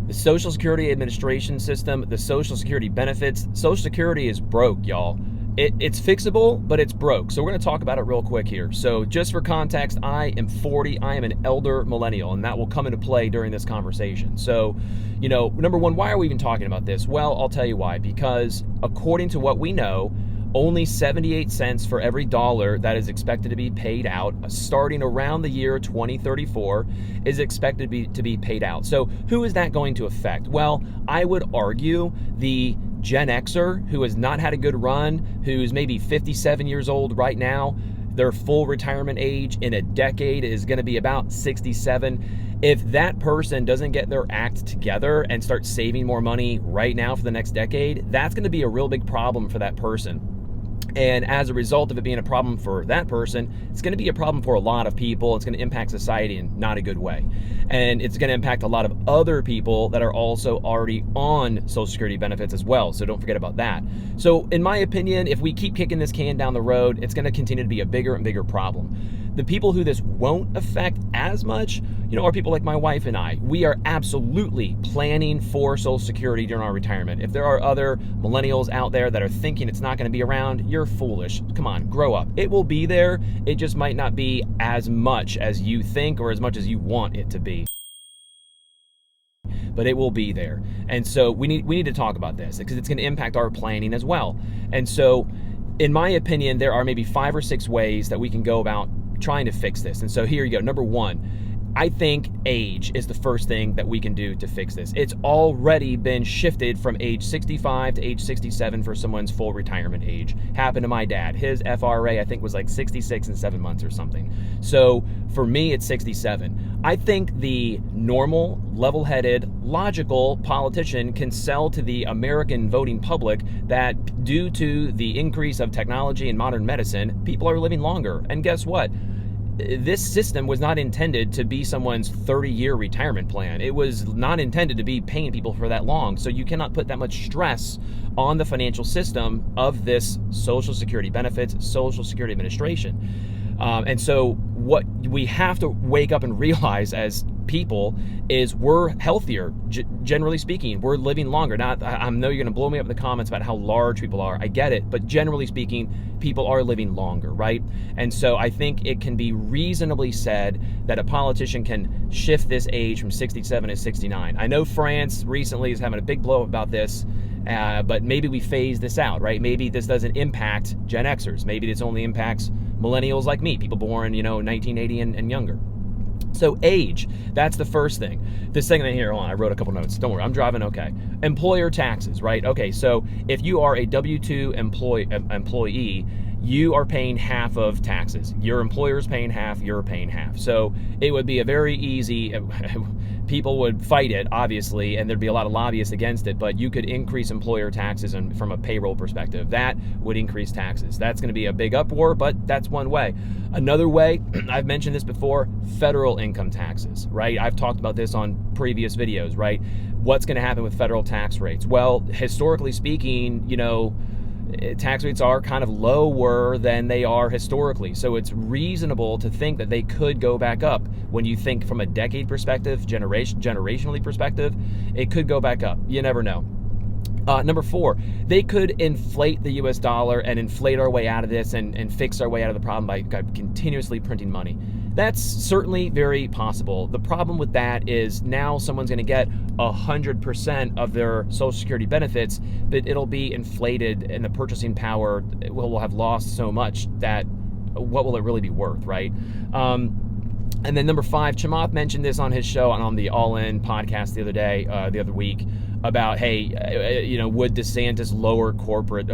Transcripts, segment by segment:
The Social Security Administration system, the Social Security benefits, Social Security is broke, y'all. It's fixable, but it's broke. So we're going to talk about it real quick here. So just for context, I am 40. I am an elder millennial, and that will come into play during this conversation. So, number one, why are we even talking about this? Well, I'll tell you why. Because according to what we know, only 78 cents for every dollar that is expected to be paid out starting around the year 2034 is expected to be paid out. So who is that going to affect? Well, I would argue the GenX'er who has not had a good run, who's maybe 57 years old right now. Their full retirement age in a decade is going to be about 67. If that person doesn't get their act together and start saving more money right now for the next decade, that's going to be a real big problem for that person. And as a result of it being a problem for that person, it's going to be a problem for a lot of people. It's going to impact society in not a good way. And it's going to impact a lot of other people that are also already on Social Security benefits as well. So don't forget about that. So in my opinion, if we keep kicking this can down the road, it's going to continue to be a bigger and bigger problem. The people who this won't affect as much, are people like my wife and I. We are absolutely planning for Social Security during our retirement. If there are other millennials out there that are thinking it's not going to be around, you're foolish. Come on, grow up. It will be there. It just might not be as much as you think or as much as you want it to be. But it will be there. And so we need to talk about this because it's going to impact our planning as well. And so in my opinion, there are maybe 5 or 6 ways that we can go about trying to fix this. And so here you go. Number one, I think age is the first thing that we can do to fix this. It's already been shifted from age 65 to age 67 for someone's full retirement age. Happened to my dad. His FRA, I think, was like 66 and 7 months or something. So for me, it's 67. I think the normal, level-headed, logical politician can sell to the American voting public that due to the increase of technology and modern medicine, people are living longer. And guess what? This system was not intended to be someone's 30-year retirement plan. It was not intended to be paying people for that long. So you cannot put that much stress on the financial system of this Social Security benefits, Social Security Administration. And so what we have to wake up and realize as people is we're healthier, generally speaking. We're living longer. Now, I know you're going to blow me up in the comments about how large people are. I get it. But generally speaking, people are living longer, right? And so I think it can be reasonably said that a politician can shift this age from 67 to 69. I know France recently is having a big blow up about this, but maybe we phase this out, right? Maybe this doesn't impact Gen Xers. Maybe this only impacts millennials like me, people born, 1980 and younger. So age, that's the first thing. The second thing here, hold on, I wrote a couple notes. Don't worry, I'm driving okay. Employer taxes, right? Okay, so if you are a W-2 employee, you are paying half of taxes. Your employer's paying half, you're paying half. So it would be a very easy, people would fight it, obviously, and there'd be a lot of lobbyists against it, but you could increase employer taxes and from a payroll perspective. That would increase taxes. That's going to be a big uproar, but that's one way. Another way, I've mentioned this before, federal income taxes, right? I've talked about this on previous videos, right? What's going to happen with federal tax rates? Well, historically speaking, tax rates are kind of lower than they are historically. So it's reasonable to think that they could go back up. When you think from a decade perspective, generationally perspective, it could go back up. You never know. Number 4, they could inflate the US dollar and inflate our way out of this and fix our way out of the problem by continuously printing money. That's certainly very possible. The problem with that is now someone's going to get 100% of their Social Security benefits, but it'll be inflated and the purchasing power will have lost so much that what will it really be worth, right? And then number 5, Chamath mentioned this on his show and on the All In podcast the other week about, hey, would DeSantis lower corporate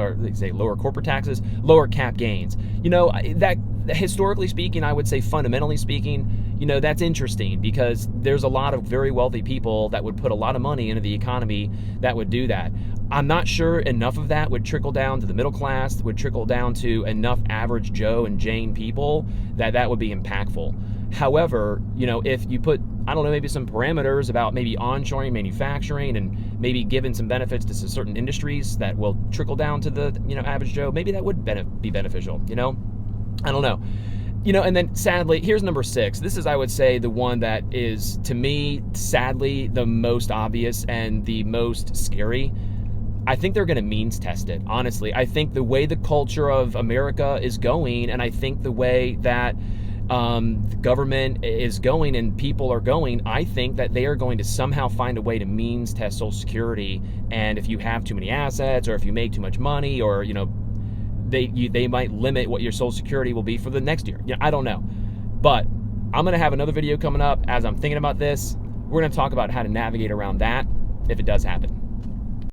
taxes, lower cap gains? That historically speaking, I would say fundamentally speaking, that's interesting because there's a lot of very wealthy people that would put a lot of money into the economy that would do that. I'm not sure enough of that would trickle down to the middle class, would trickle down to enough average Joe and Jane people that would be impactful. However, if you put, maybe some parameters about maybe onshoring manufacturing and maybe giving some benefits to certain industries that will trickle down to the, average Joe, maybe that would be beneficial, I don't know. You know, and then sadly, here's number 6. This is, I would say, the one that is, to me, sadly, the most obvious and the most scary. I think they're going to means test it, honestly. I think the way the culture of America is going, and I think the way that the government is going and people are going, I think that they are going to somehow find a way to means test Social Security. And if you have too many assets, or if you make too much money, or, you know, they might limit what your Social Security will be for the next year. You know, I don't know. But I'm going to have another video coming up as I'm thinking about this. We're going to talk about how to navigate around that if it does happen.